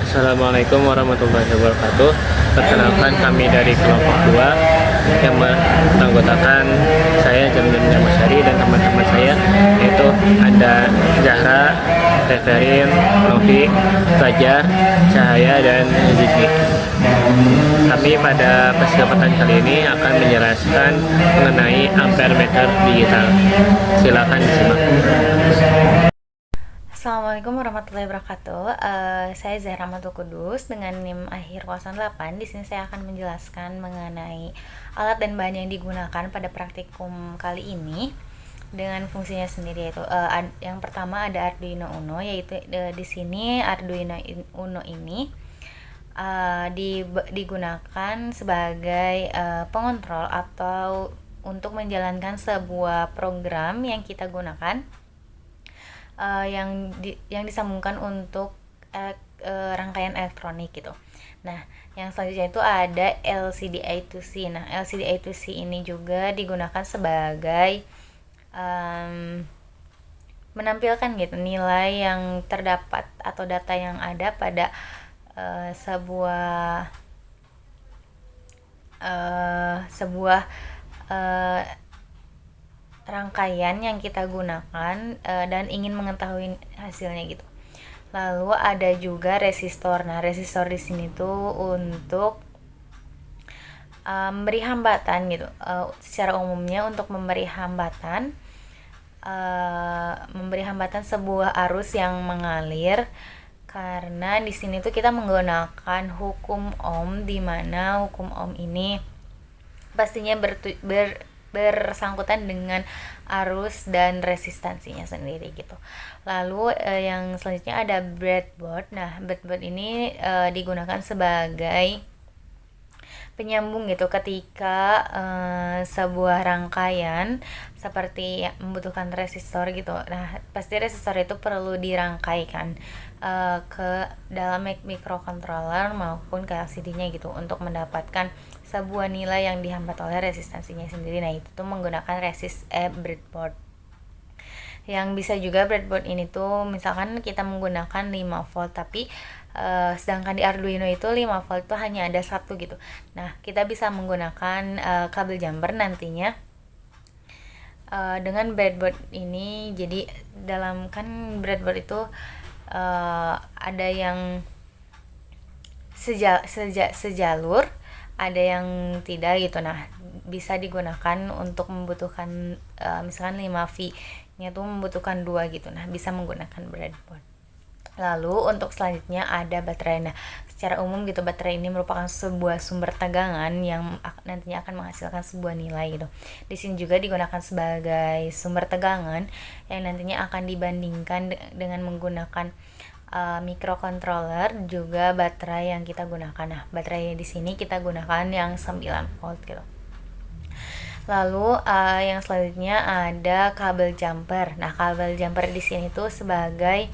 Assalamualaikum warahmatullahi wabarakatuh. Perkenalkan, kami dari kelompok 2 yang beranggotakan saya Jamjam Jamasari dan teman-teman saya, yaitu ada Zahra, Reverin, Novi, Fajar, Cahaya, dan Ziki. Kami pada kesempatan kali ini akan menjelaskan mengenai ampere meter digital. Silakan disimak. Assalamualaikum warahmatullahi wabarakatuh. Saya Zahra Matul Kudus dengan NIM akhir 08. Di sini saya akan menjelaskan mengenai alat dan bahan yang digunakan pada praktikum kali ini dengan fungsinya sendiri, yaitu yang pertama ada Arduino Uno, yaitu di sini Arduino Uno ini digunakan sebagai pengontrol atau untuk menjalankan sebuah program yang kita gunakan, yang disambungkan untuk rangkaian elektronik gitu. Nah, yang selanjutnya itu ada LCD I2C. Nah, LCD I2C ini juga digunakan sebagai menampilkan gitu nilai yang terdapat atau data yang ada pada sebuah rangkaian yang kita gunakan dan ingin mengetahui hasilnya gitu. Lalu ada juga resistor. Nah, resistor di sini tuh untuk memberi hambatan gitu. Secara umumnya untuk memberi hambatan sebuah arus yang mengalir, karena di sini tuh kita menggunakan hukum Ohm, di mana hukum Ohm ini pastinya bersangkutan dengan arus dan resistansinya sendiri gitu. Lalu yang selanjutnya ada breadboard. Nah, breadboard ini digunakan sebagai penyambung gitu ketika sebuah rangkaian seperti membutuhkan resistor gitu. Nah, pasti resistor itu perlu dirangkaikan ke dalam microcontroller maupun ke LCD-nya gitu untuk mendapatkan sebuah nilai yang dihambat oleh resistansinya sendiri. Nah, itu tuh menggunakan breadboard. Yang bisa juga breadboard ini tuh misalkan kita menggunakan 5 volt, tapi sedangkan di Arduino itu 5 volt tuh hanya ada satu gitu. Nah, kita bisa menggunakan kabel jumper nantinya dengan breadboard ini. Jadi dalam kan breadboard itu ada yang sejalur, ada yang tidak gitu. Nah, bisa digunakan untuk membutuhkan misalkan 5V nya tuh membutuhkan 2 gitu. Nah, bisa menggunakan breadboard. Lalu untuk selanjutnya ada baterai. Nah, secara umum gitu baterai ini merupakan sebuah sumber tegangan yang nantinya akan menghasilkan sebuah nilai gitu. Di sini juga digunakan sebagai sumber tegangan yang nantinya akan dibandingkan dengan menggunakan microcontroller, juga baterai yang kita gunakan. Nah, baterai di sini kita gunakan yang 9 volt gitu. Lalu yang selanjutnya ada kabel jumper. Nah, kabel jumper di sini tuh sebagai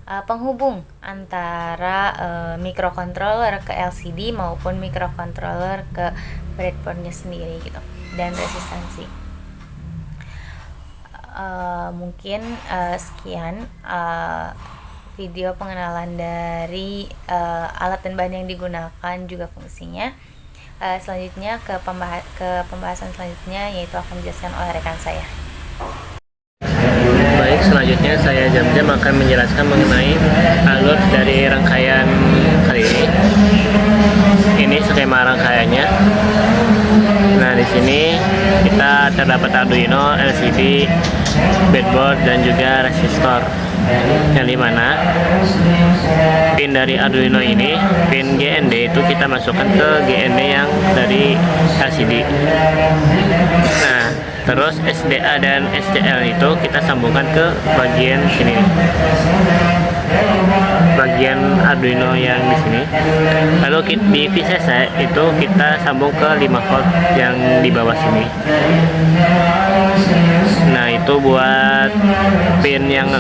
penghubung antara microcontroller ke LCD maupun microcontroller ke breadboardnya sendiri gitu, dan resistansi. Mungkin sekian video pengenalan dari alat dan bahan yang digunakan juga fungsinya. Selanjutnya ke pembahasan selanjutnya, yaitu akan dijelaskan oleh rekan saya. Baik, selanjutnya saya Jamjam akan menjelaskan mengenai alur dari rangkaian kali ini. Ini skema rangkaiannya. Nah, di sini kita terdapat Arduino, LCD, breadboard, dan juga resistor. Yang dimana pin dari Arduino ini, pin GND itu kita masukkan ke GND yang dari LCD. Nah, terus SDA dan SCL itu kita sambungkan ke bagian sini, bagian Arduino yang di sini. Lalu di VCC itu kita sambung ke 5 volt yang di bawah sini. Nah, itu buat pin yang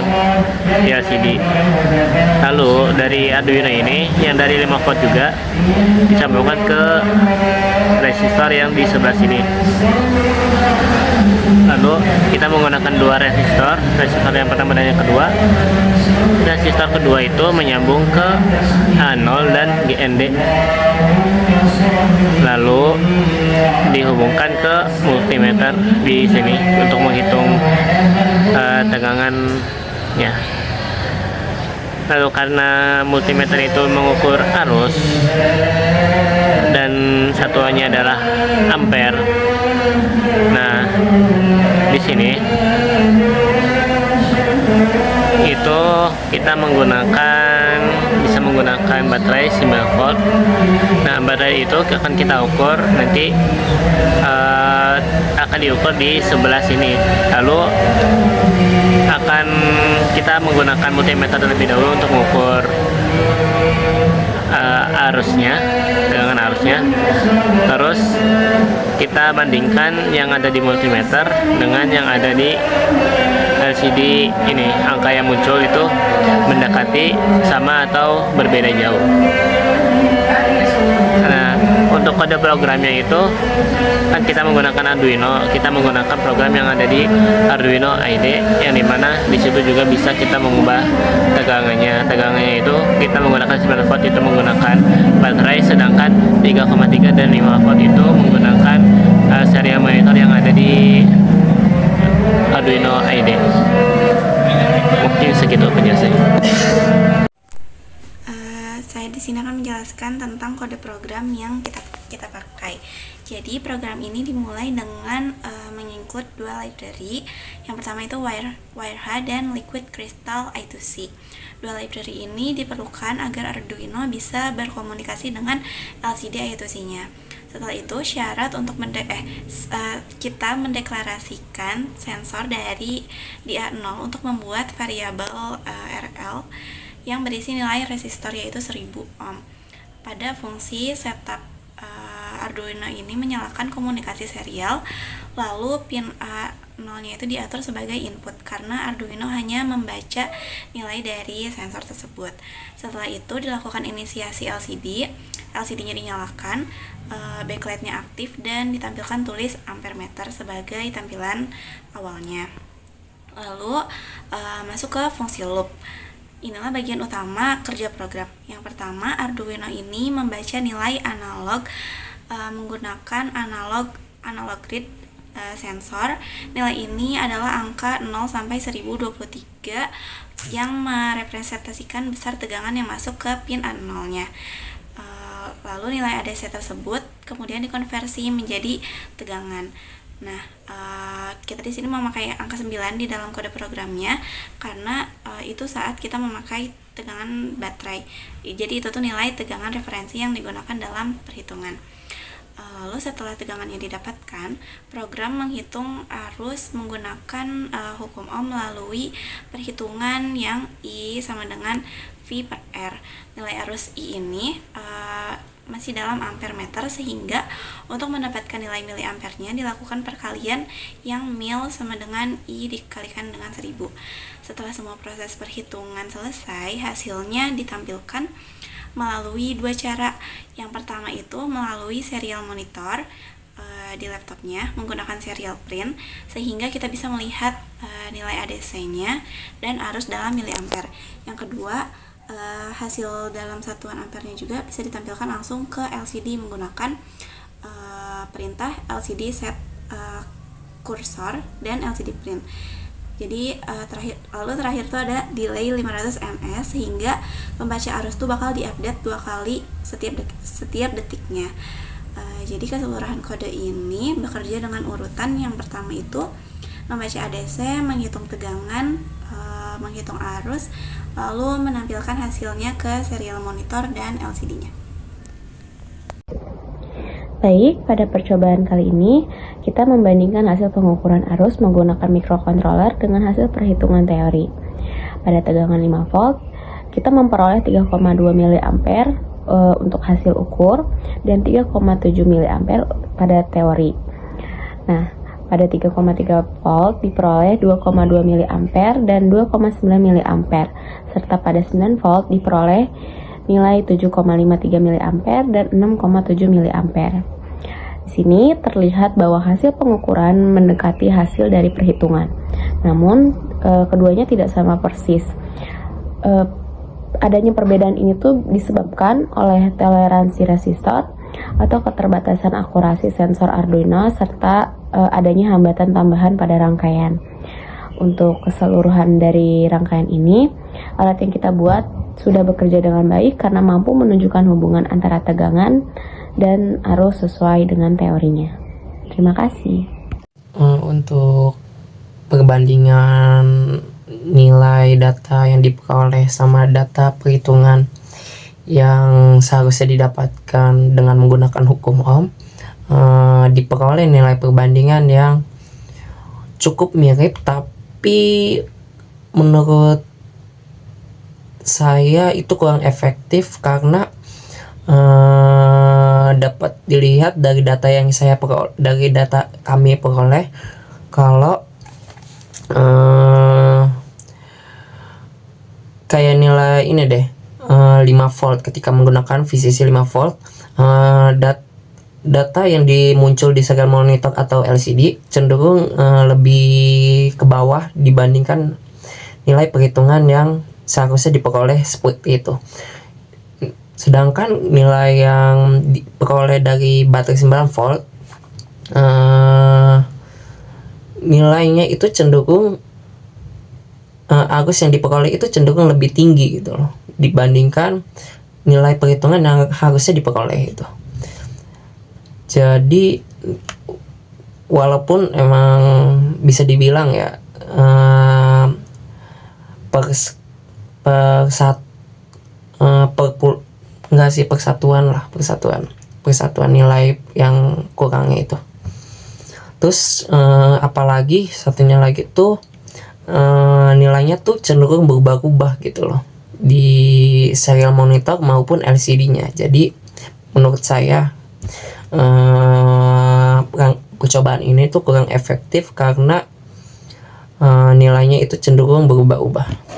LCD. Lalu dari Arduino ini yang dari 5 volt juga disambungkan ke resistor yang di sebelah sini. Lalu kita menggunakan dua resistor yang pertama dan yang kedua. Resistor resistor kedua itu menyambung ke A0 dan GND, lalu dihubungkan ke multimeter di sini untuk menghitung tegangannya. Lalu karena multimeter itu mengukur arus dan satuannya adalah ampere, nah di sini itu kita bisa menggunakan baterai 9 volt. Nah, baterai itu akan kita ukur nanti akan diukur di sebelah sini. Lalu akan kita menggunakan multimeter terlebih dahulu untuk mengukur tegangan arusnya. Terus kita bandingkan yang ada di multimeter dengan yang ada di LCD ini. Angka yang muncul itu mendekati sama atau berbeda jauh. Nah, untuk kode programnya itu kan kita menggunakan Arduino, kita menggunakan program yang ada di Arduino IDE, yang dimana di situ juga bisa kita mengubah tegangannya. Tegangannya itu kita menggunakan 9 volt itu menggunakan baterai, sedangkan 3,3 dan 5 volt itu menggunakan serial monitor yang ada di Arduino IDE. Mungkin segitu penjelasannya. Saya di sini akan menjelaskan tentang kode program yang kita pakai. Jadi program ini dimulai dengan menginclude dua library. Yang pertama itu Wireha dan Liquid Crystal I2C. Dua library ini diperlukan agar Arduino bisa berkomunikasi dengan LCD I2C-nya. Setelah itu syarat untuk kita mendeklarasikan sensor dari A0 untuk membuat variabel RL yang berisi nilai resistor yaitu 1000 ohm. Pada fungsi setup Arduino ini menyalakan komunikasi serial, lalu pin A0-nya itu diatur sebagai input karena Arduino hanya membaca nilai dari sensor tersebut. Setelah itu dilakukan inisiasi LCD-nya dinyalakan, backlightnya aktif dan ditampilkan tulis ampere meter sebagai tampilan awalnya. Lalu masuk ke fungsi loop. Inilah bagian utama kerja program. Yang pertama, Arduino ini membaca nilai analog menggunakan analog grid sensor. Nilai ini adalah angka 0 sampai 1023 yang merepresentasikan besar tegangan yang masuk ke pin A0-nya. Lalu nilai ADC tersebut kemudian dikonversi menjadi tegangan. Nah, kita di sini memakai angka 9 di dalam kode programnya karena itu saat kita memakai tegangan baterai. Jadi itu tuh nilai tegangan referensi yang digunakan dalam perhitungan. Lalu setelah tegangannya didapatkan, program menghitung arus menggunakan hukum Ohm melalui perhitungan yang I sama dengan V per R. Nilai arus I ini masih dalam ampere meter, sehingga untuk mendapatkan nilai miliampernya dilakukan perkalian yang mil sama dengan I dikalikan dengan 1000. Setelah semua proses perhitungan selesai, hasilnya ditampilkan melalui dua cara. Yang pertama itu melalui serial monitor di laptopnya menggunakan serial print, sehingga kita bisa melihat nilai ADC-nya dan arus dalam miliampere. Yang kedua, hasil dalam satuan ampernya juga bisa ditampilkan langsung ke LCD menggunakan perintah LCD set cursor dan LCD print. Jadi terakhir itu ada delay 500 ms, sehingga pembaca arus itu bakal diupdate 2 kali setiap detiknya. Jadi keseluruhan kode ini bekerja dengan urutan. Yang pertama itu membaca ADC, menghitung tegangan, menghitung arus, lalu menampilkan hasilnya ke serial monitor dan LCD-nya. Baik, pada percobaan kali ini kita membandingkan hasil pengukuran arus menggunakan microcontroller dengan hasil perhitungan teori. Pada tegangan 5 volt, kita memperoleh 3,2 mA untuk hasil ukur dan 3,7 mA pada teori. Nah, pada 3,3 volt diperoleh 2,2 mA dan 2,9 mA, serta pada 9 volt diperoleh nilai 7,53 mA dan 6,7 mA. Di sini terlihat bahwa hasil pengukuran mendekati hasil dari perhitungan. Namun keduanya tidak sama persis. adanya perbedaan ini tuh disebabkan oleh toleransi resistor atau keterbatasan akurasi sensor Arduino serta adanya hambatan tambahan pada rangkaian. Untuk keseluruhan dari rangkaian ini, alat yang kita buat sudah bekerja dengan baik karena mampu menunjukkan hubungan antara tegangan dan arus sesuai dengan teorinya. Terima kasih. Untuk perbandingan nilai data yang diperoleh sama data perhitungan yang seharusnya didapatkan dengan menggunakan hukum Ohm, diperoleh nilai perbandingan yang cukup mirip, tapi menurut saya itu kurang efektif karena dapat dilihat dari data yang dari data kami peroleh kalau kayak nilai ini deh, 5 volt ketika menggunakan VCC 5 volt, data yang muncul di serial monitor atau LCD cenderung lebih ke bawah dibandingkan nilai perhitungan yang seharusnya diperoleh seperti itu. Sedangkan nilai yang diperoleh dari baterai 9 volt, nilainya itu cenderung arus yang diperoleh itu cenderung lebih tinggi gitu loh dibandingkan nilai perhitungan yang harusnya diperoleh itu. Jadi walaupun emang bisa dibilang ya persatuan nilai yang kurangnya itu. Terus apalagi satunya lagi tuh nilainya tuh cenderung berubah-ubah gitu loh di serial monitor maupun LCD-nya. Jadi menurut saya percobaan ini tuh kurang efektif karena nilainya itu cenderung berubah-ubah.